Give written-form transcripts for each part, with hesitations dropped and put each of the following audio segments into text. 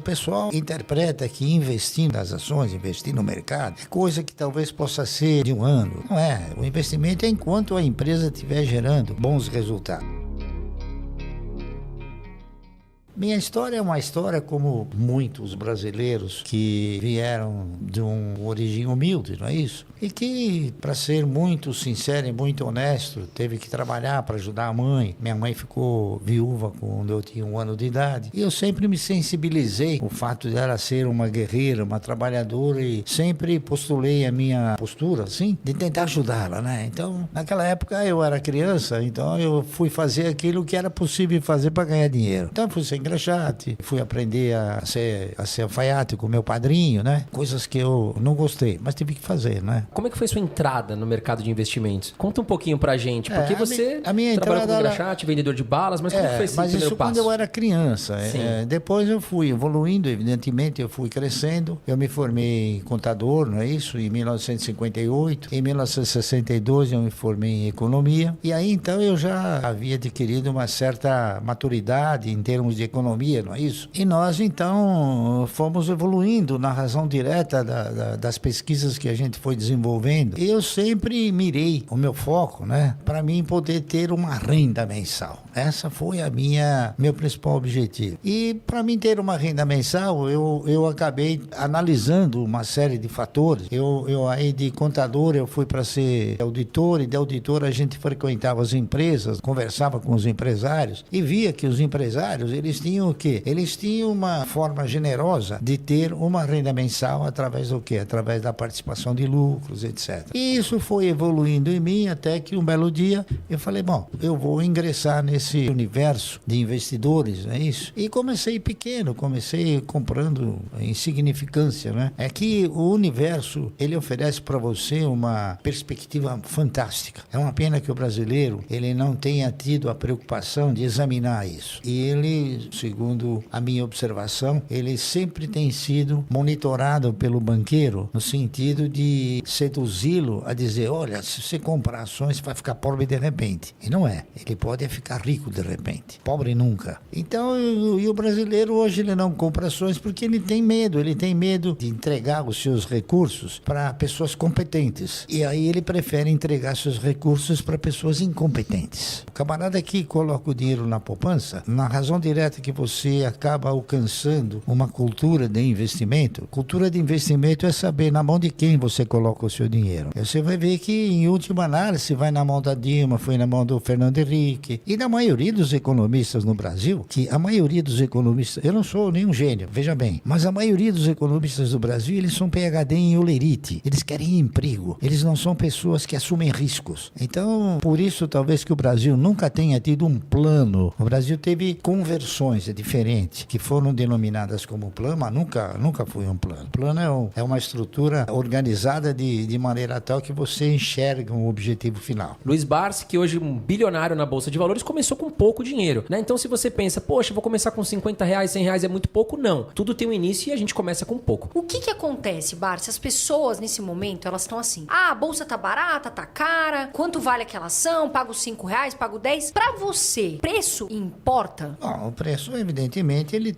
O pessoal interpreta que investir nas ações, investir no mercado, é coisa que talvez possa ser de um ano. Não é. O investimento é enquanto a empresa estiver gerando bons resultados. Minha história é uma história como muitos brasileiros que vieram de uma origem humilde, não é isso? E que, para ser muito sincero e muito honesto, teve que trabalhar para ajudar a mãe. Minha mãe ficou viúva quando eu tinha 1 ano de idade. E eu sempre me sensibilizei com o fato dela ser uma guerreira, uma trabalhadora, e sempre postulei a minha postura, assim, de tentar ajudá-la, né? Então, naquela época eu era criança, então eu fui fazer aquilo que era possível fazer para ganhar dinheiro. Então, eu fui ser engraxate, fui aprender a ser alfaiate com meu padrinho, né? Coisas que eu não gostei, mas tive que fazer, né? Como é que foi sua entrada no mercado de investimentos? Conta um pouquinho pra gente, porque você a minha trabalhou como entrada engraxate, vendedor de balas, mas como foi esse mas primeiro isso passo? quando eu era criança. Depois eu fui evoluindo, evidentemente, eu fui crescendo. Eu me formei contador, não é isso? Em 1958. Em 1962 eu me formei em economia. E aí então eu já havia adquirido uma certa maturidade em termos de economia, não é isso? E nós então fomos evoluindo na razão direta das pesquisas que a gente foi desenvolvendo. E eu sempre mirei o meu foco, né, para mim poder ter uma renda mensal. Essa foi meu principal objetivo. E para mim ter uma renda mensal, eu acabei analisando uma série de fatores. Eu aí de contador eu fui para ser auditor, e de auditor a gente frequentava as empresas, conversava com os empresários e via que os empresários, eles tinham o quê? Eles tinham uma forma generosa de ter uma renda mensal através do quê? Através da participação de lucros, etc. E isso foi evoluindo em mim até que um belo dia eu falei, bom, eu vou ingressar nesse universo de investidores, não é isso? E comecei pequeno, comecei comprando insignificância, né? É que o universo, ele oferece para você uma perspectiva fantástica. É uma pena que o brasileiro, ele não tenha tido a preocupação de examinar isso. E ele, segundo a minha observação, ele sempre tem sido monitorado pelo banqueiro no sentido de seduzi-lo a dizer, olha, se você comprar ações, você vai ficar pobre de repente. E não é. Ele pode ficar rico de repente. Pobre nunca. Então, e o brasileiro hoje ele não compra ações porque ele tem medo de entregar os seus recursos para pessoas competentes. E aí ele prefere entregar seus recursos para pessoas incompetentes. O camarada que coloca o dinheiro na poupança, na razão direta que você acaba alcançando uma cultura de investimento. Cultura de investimento é saber na mão de quem você coloca o seu dinheiro. Você vai ver que, em última análise, vai na mão da Dilma, foi na mão do Fernando Henrique e da maioria dos economistas no Brasil, que a maioria dos economistas, eu não sou nenhum gênio, veja bem, mas a maioria dos economistas do Brasil, eles são PhD em olerite, eles querem emprego, eles não são pessoas que assumem riscos. Então, por isso, talvez que o Brasil nunca tenha tido um plano. O Brasil teve conversões, é diferente, que foram denominadas como plano, mas nunca foi um plano. Plano é uma estrutura organizada de maneira tal que você enxerga um objetivo final. Luiz Barsi, que hoje é um bilionário na Bolsa de Valores, começou com pouco dinheiro, né? Então, se você pensa, poxa, vou começar com R$50, R$100 é muito pouco, não. Tudo tem um início e a gente começa com pouco. O que acontece, Barsi? As pessoas, nesse momento, elas estão assim, a bolsa tá barata, tá cara, quanto vale aquela ação? Pago R$5, pago 10. Pra você, preço importa? Bom, o preço, evidentemente, ele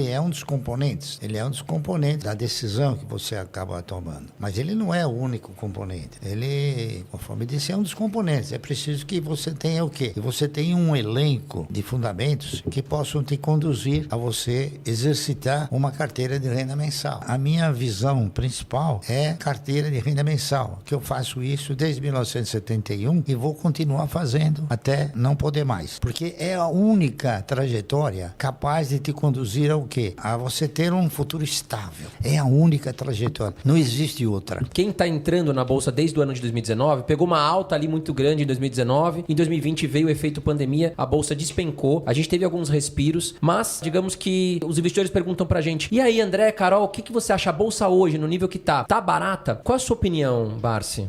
é um dos componentes. Ele é um dos componentes da decisão que você acaba tomando. Mas ele não é o único componente. Ele, conforme disse, é um dos componentes. É preciso que você tenha o quê? Que você tenha um elenco de fundamentos que possam te conduzir a você exercitar uma carteira de renda mensal. A minha visão principal é carteira de renda mensal, que eu faço isso desde 1971 e vou continuar fazendo até não poder mais. Porque é a única trajetória capaz de te conduzir ao quê? A você ter um futuro estável. É a única trajetória. Não existe outra. Quem está entrando na Bolsa desde o ano de 2019, pegou uma alta ali muito grande em 2019. Em 2020 veio o efeito pandemia, a Bolsa despencou. A gente teve alguns respiros, mas digamos que os investidores perguntam pra gente, e aí, André, Carol, o que você acha a Bolsa hoje, no nível que tá? Tá barata? Qual a sua opinião, Barsi?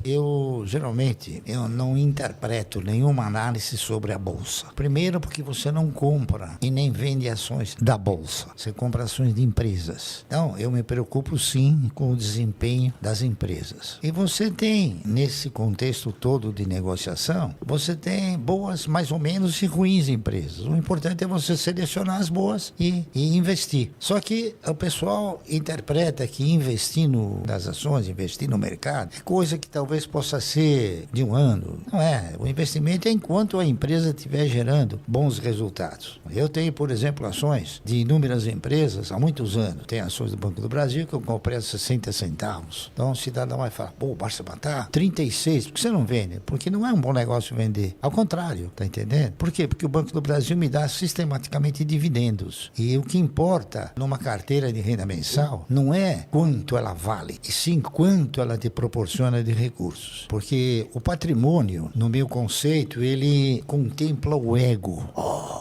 Geralmente, eu não interpreto nenhuma análise sobre a Bolsa. Primeiro, porque você não compra em nem vende ações da Bolsa. Você compra ações de empresas. Então, eu me preocupo sim com o desempenho das empresas. E você tem, nesse contexto todo de negociação, você tem boas, mais ou menos, e ruins empresas. O importante é você selecionar as boas e investir. Só que o pessoal interpreta que investir nas ações, investir no mercado, é coisa que talvez possa ser de um ano. Não é. O investimento é enquanto a empresa estiver gerando bons resultados. Eu tenho, por exemplo, ações de inúmeras empresas há muitos anos. Tem ações do Banco do Brasil que eu comprei a 60 centavos. Então o cidadão vai falar, pô, basta matar 36, por que você não vende? Porque não é um bom negócio vender. Ao contrário, tá entendendo? Por quê? Porque o Banco do Brasil me dá sistematicamente dividendos. E o que importa numa carteira de renda mensal não é quanto ela vale, e sim quanto ela te proporciona de recursos. Porque o patrimônio, no meu conceito, ele contempla o ego.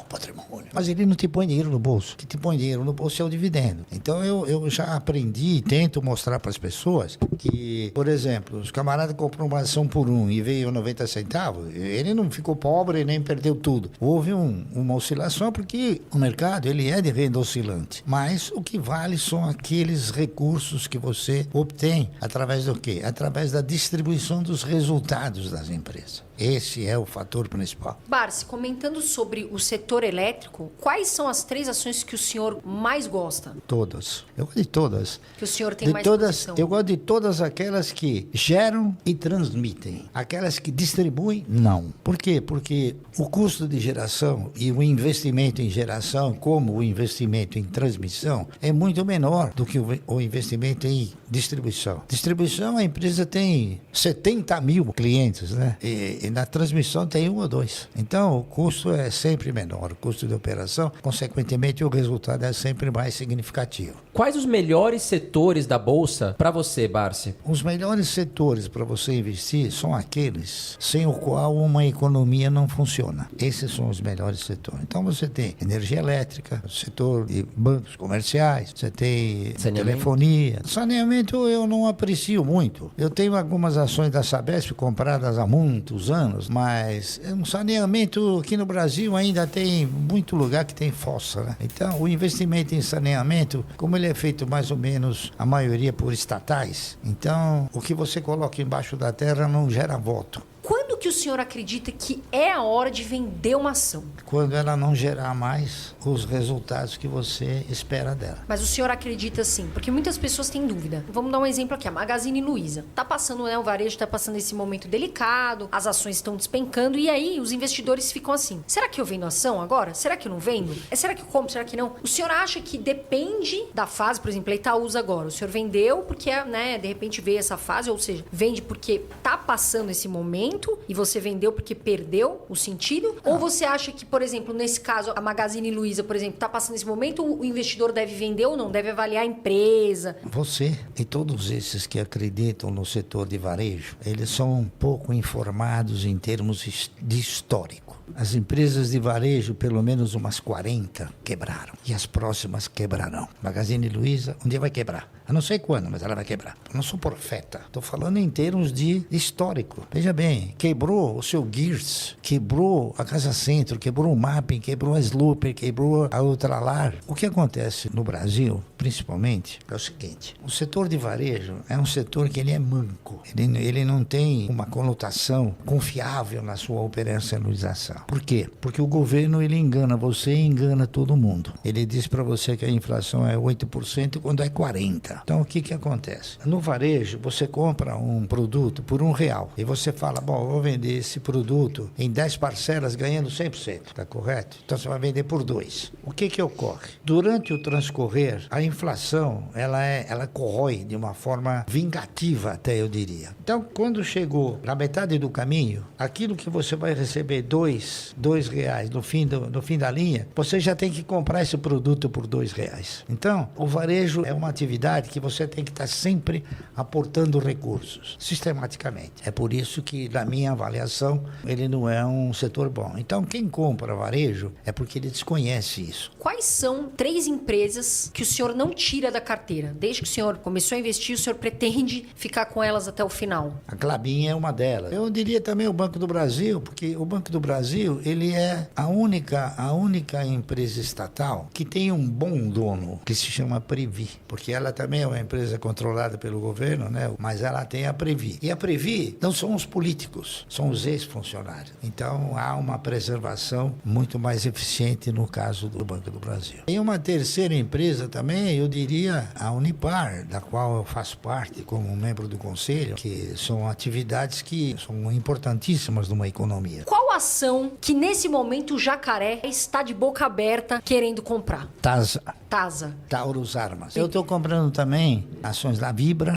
Patrimônio. Mas ele não te põe dinheiro no bolso. O que te põe dinheiro no bolso é o dividendo. Então eu já aprendi e tento mostrar para as pessoas que, por exemplo, os camaradas compram uma ação por 1 e veio 90 centavos, ele não ficou pobre nem perdeu tudo. Houve uma oscilação porque o mercado ele é de renda oscilante. Mas o que vale são aqueles recursos que você obtém através do quê? Através da distribuição dos resultados das empresas. Esse é o fator principal. Barsi, comentando sobre o setor elétrico, quais são as 3 ações que o senhor mais gosta? Todas. Eu gosto de todas. Que o senhor tem mais posição? Eu gosto de todas aquelas que geram e transmitem. Aquelas que distribuem, não. Por quê? Porque o custo de geração e o investimento em geração, como o investimento em transmissão, é muito menor do que o investimento em distribuição. Distribuição, a empresa tem 70 mil clientes, né? E na transmissão tem 1 ou 2. Então, o custo é sempre menor. O custo de operação, consequentemente, o resultado é sempre mais significativo. Quais os melhores setores da Bolsa para você, Barsi? Os melhores setores para você investir são aqueles sem o qual uma economia não funciona. Esses são os melhores setores. Então, você tem energia elétrica, o setor de bancos comerciais, você tem telefonia. Saneamento eu não aprecio muito. Eu tenho algumas ações da Sabesp compradas há muitos anos, mas um saneamento aqui no Brasil ainda tem muito lugar que tem fossa, né? Então, o investimento em saneamento, como ele é feito mais ou menos, a maioria por estatais, então, o que você coloca embaixo da terra não gera voto. Quando que o senhor acredita que é a hora de vender uma ação? Quando ela não gerar mais os resultados que você espera dela. Mas o senhor acredita assim? Porque muitas pessoas têm dúvida. Vamos dar um exemplo aqui, a Magazine Luiza. Tá passando, né, o varejo tá passando esse momento delicado, as ações estão despencando e aí os investidores ficam assim, será que eu vendo ação agora? Será que eu não vendo? Será que eu compro? Será que não? O senhor acha que depende da fase, por exemplo, Itaúsa agora, o senhor vendeu porque, né, de repente veio essa fase, ou seja, vende porque tá passando esse momento e você vendeu porque perdeu o sentido? Ou você acha que, por exemplo, nesse caso, a Magazine Luiza, por exemplo, está passando esse momento, o investidor deve vender ou não? Deve avaliar a empresa? Você e todos esses que acreditam no setor de varejo, eles são um pouco informados em termos de histórico. As empresas de varejo, pelo menos umas 40, quebraram. E as próximas quebrarão. Magazine Luiza, um dia vai quebrar. Eu não sei quando, mas ela vai quebrar. Eu não sou profeta. Estou falando em termos de histórico. Veja bem, quebrou o seu Gears, quebrou a Casa Centro, quebrou o Mapping, quebrou a Slooper, quebrou a Ultralar. O que acontece no Brasil, principalmente, é o seguinte. O setor de varejo é um setor que ele é manco. Ele não tem uma conotação confiável na sua operacionalização. Por quê? Porque o governo ele engana você e engana todo mundo. Ele diz para você que a inflação é 8% quando é 40%. Então o que acontece? No varejo você compra um produto por R$1 e você fala, bom, eu vou vender esse produto em 10 parcelas ganhando 100%, tá correto? Então você vai vender por 2. O que ocorre? Durante o transcorrer, a inflação ela corrói de uma forma vingativa até, eu diria. Então quando chegou na metade do caminho, aquilo que você vai receber R$2 no fim da linha, você já tem que comprar esse produto por R$2. Então, o varejo é uma atividade que você tem que estar sempre aportando recursos, sistematicamente. É por isso que, na minha avaliação, ele não é um setor bom. Então, quem compra varejo é porque ele desconhece isso. Quais são 3 empresas que o senhor não tira da carteira? Desde que o senhor começou a investir, o senhor pretende ficar com elas até o final? A Klabin é uma delas. Eu diria também o Banco do Brasil, porque o Banco do Brasil, ele é a única empresa estatal que tem um bom dono, que se chama Previ, porque ela também é uma empresa controlada pelo governo, né? Mas ela tem a Previ. E a Previ não são os políticos, são os ex-funcionários. Então há uma preservação muito mais eficiente no caso do Banco do Brasil. Tem uma terceira empresa também, eu diria a Unipar, da qual eu faço parte como membro do conselho, que são atividades que são importantíssimas numa economia. Qual ação que nesse momento o Jacaré está de boca aberta querendo comprar? TASA. TASA. Taurus Armas. Eu estou comprando também ações da Vibra,